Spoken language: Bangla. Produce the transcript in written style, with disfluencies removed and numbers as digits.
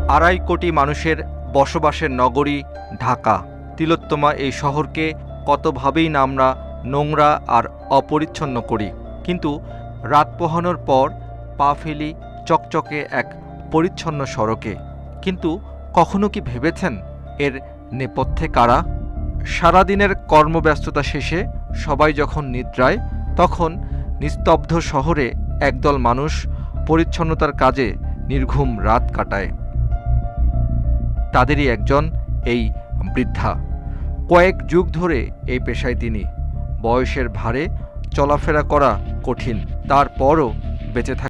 2.5 কোটি মানুষের বসবাসের নগরী ঢাকা। তিলোত্তমা এই শহরকে কতভাবেই না আমরা নোংরা আর অপরিচ্ছন্ন করি, কিন্তু রাত পোহানোর পর পা ফেলি চকচকে এক পরিচ্ছন্ন সড়কে। কিন্তু কখনো কি ভেবেছেন এর নেপথ্যে কারা? সারাদিনের কর্মব্যস্ততা শেষে সবাই যখন নিদ্রায়, তখন নিস্তব্ধ শহরে একদল মানুষ পরিচ্ছন্নতার কাজে নির্ঘুম রাত কাটায়। তাদেরই একজন এই বৃদ্ধা। কয়েক যুগ ধরে এই পেশায় তিনি। বয়সের ভারে চলাফেরা করা কঠিন, তারপরও বেঁচে থাকা